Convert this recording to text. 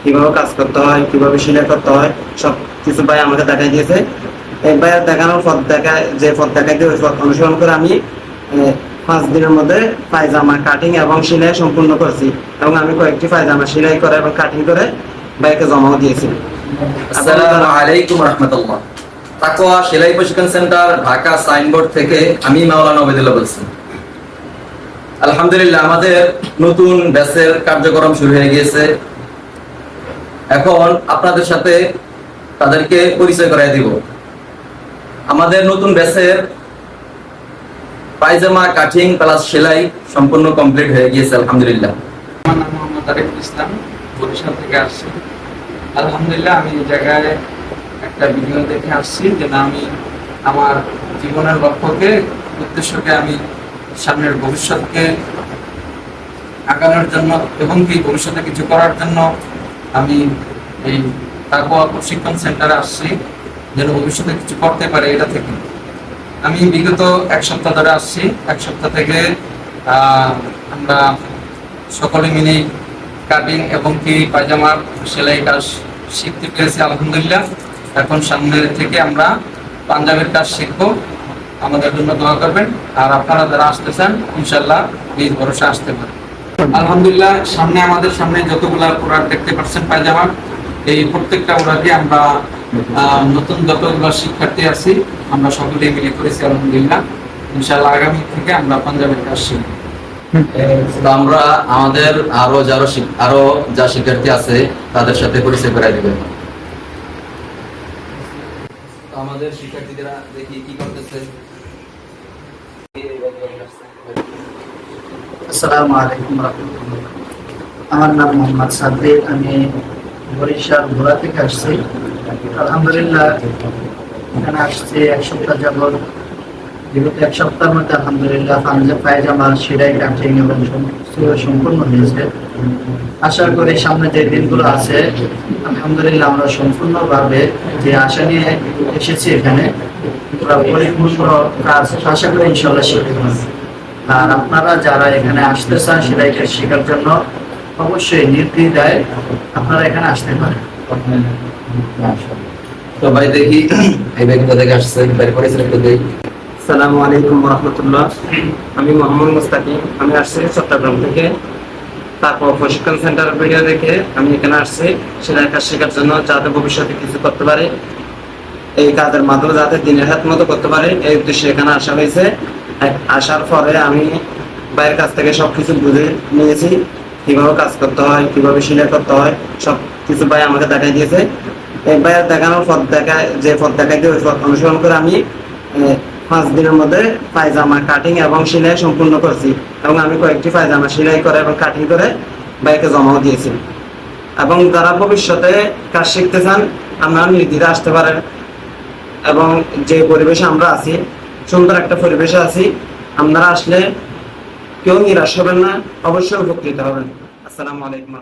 কিভাবে কাজ করতে হয়, কিভাবে সেলাই করতে হয়, সব কিছু ভাই আমাকে দেখাই দিয়েছে। এই ভাইয়ের দেখানোর পথ দেখাইতে ওই পথ অনুসরণ করে আমি 5 দিনের মধ্যে পায়জামা কাটিং এবং সেলাই সম্পূর্ণ করছি, এবং আমি কয়েকটি পায়জামা সেলাই করে এবং কাটিং করে ভাইকে জমাও দিয়েছি। আসসালামু আলাইকুম রাহমাতুল্লাহ। তাকওয়া সেলাই প্রশিক্ষণ সেন্টার, ঢাকা সাইনবোর্ড থেকে আমি মাওলানা ওবেদুল্লাহ বলছি। আলহামদুলিল্লাহ, আমাদের নতুন ব্যাচের কার্যক্রম শুরু হয়ে গিয়েছে। এখন আপনাদের সাথে তাদেরকে পরিচয় করায় দিব। আমাদের নতুন ব্যাচের পায়জামা কাটিং প্লাস সেলাই সম্পূর্ণ কমপ্লিট হয়ে গিয়েছে আলহামদুলিল্লাহ। আমার নাম মোহাম্মদ আরিফুল ইসলাম, বরিশাল থেকে আসছি। আলহামদুলিল্লাহ, আমি এই জায়গায় একটা ভিডিও দেখে আসছি যে না, আমি আমার জীবনের লক্ষ্যকে, উদ্দেশ্যকে, আমি সামনের ভবিষ্যৎকে আগানোর জন্য এবং কি ভবিষ্যতে কিছু করার জন্য আমি এই তাকওয়া প্রশিক্ষণ সেন্টারে আসছি, যেন ভবিষ্যতে কিছু করতে পারে। এটা থেকে আমি বিগত 1 সপ্তাহ ধরে আসছি। 1 সপ্তাহ থেকে আমরা সকলে মিলে কাটিং এবং কি পায়জামার সেলাই কাজ শিখতে পেরেছি আলহামদুলিল্লাহ। এখন সামনে থেকে আমরা পাঞ্জাবের কাজ শিখবো। আমাদের জন্য দোয়া করবেন, আর আপনারা যারা আসতে চান ইনশাল্লাহ নিজ ভরসা আসতে পারেন। আলহামদুলিল্লাহ, আমাদের সামনে যতগুলা প্রোডাক্ট দেখতে পাচ্ছেন পায়জামা, এই প্রত্যেকটা প্রোডাক্টে আমরা নতুন যতগুলো শিক্ষার্থী আছি আমরা সকলে মিলে করেছি আলহামদুলিল্লাহ। ইনশাল্লাহ আগামী থেকে আমরা পাঞ্জাবের কাজ শিখবো। আমরা আমাদের আরো যা শিক্ষার্থী আছে তাদের সাথে পরিচয় করাই দেবেন। আমাদের শিক্ষার্থীরা দেখি কি করতেছে। আসসালামু আলাইকুম রাহমাতুল্লাহ। আমার নাম মোহাম্মদ সাব্বির, আমি বরিশাল ভোলা থেকে আসছি। আলহামদুলিল্লাহ, এখানে আসছি 1 সপ্তাহ যাবত। বিগত 1 সপ্তাহের মধ্যে আলহামদুলিল্লাহ পায়জামা সেলাই কাটিং এবং সম্পূর্ণ হয়েছে। আশা করি সামনে যে দিনগুলো আছে আলহামদুলিল্লাহ আমরা সম্পূর্ণভাবে যে আশা নিয়ে এসেছি এখানে পরিপূর্ণ কাজ আশা করি ইনশাল্লাহ শিখতে পারবো। আর আপনারা যারা এখানে আসতে চান সেলাই কাজ শেখার জন্য অবশ্যই নির্দ্বিধায় আপনারা এখানে আসতে পারেন। তো ভাই দেখি এই ভাই কোথা থেকে আসছে, ভাই পরিচয় একটু দেই। আসসালামু আলাইকুম রাহমাতুল্লাহ। আমি মোহাম্মদ মুস্তাকিম, আমি আসছি চট্টগ্রাম থেকে। তারপর প্রশিক্ষণ সেন্টারের ভিডিও দেখে আমি এখানে আসছি সেলাই কাজ শেখার জন্য, যাতে ভবিষ্যতে কিছু করতে পারে, এই কাজের মাধ্যমে যাতে দিনের হাত মতো করতে পারে, এই উদ্দেশ্যে এখানে আসা হয়েছে। আসার পরে আমি ভাইয়ের কাছ থেকে সবকিছু বুঝে নিয়েছি, কিভাবে কাজ করতে হয়, কিভাবে সেলাই করতে হয়, সব কিছু ভাই আমাকে দেখাই দিয়েছে। এই ভাইয়ের দেখানোর পথ দেখাইতে ওই পথ অনুসরণ করে আমি 5 দিনের মধ্যে পায়জামা কাটিং এবং সেলাই সম্পূর্ণ করছি, এবং আমি কয়েকটি পায়জামা সেলাই করে এবং কাটিং করে ভাইকে জমাও দিয়েছি। এবং যারা ভবিষ্যতে কাজ শিখতে চান আপনারা নির্দ্বিধায় আসতে পারেন, এবং যে পরিবেশে আমরা আছি সুন্দর একটা পরিবেশে আছি, আপনারা আসলে কেউ নিরাশ হবেন না, অবশ্যই উপকৃত হবেন। আসসালামু আলাইকুম।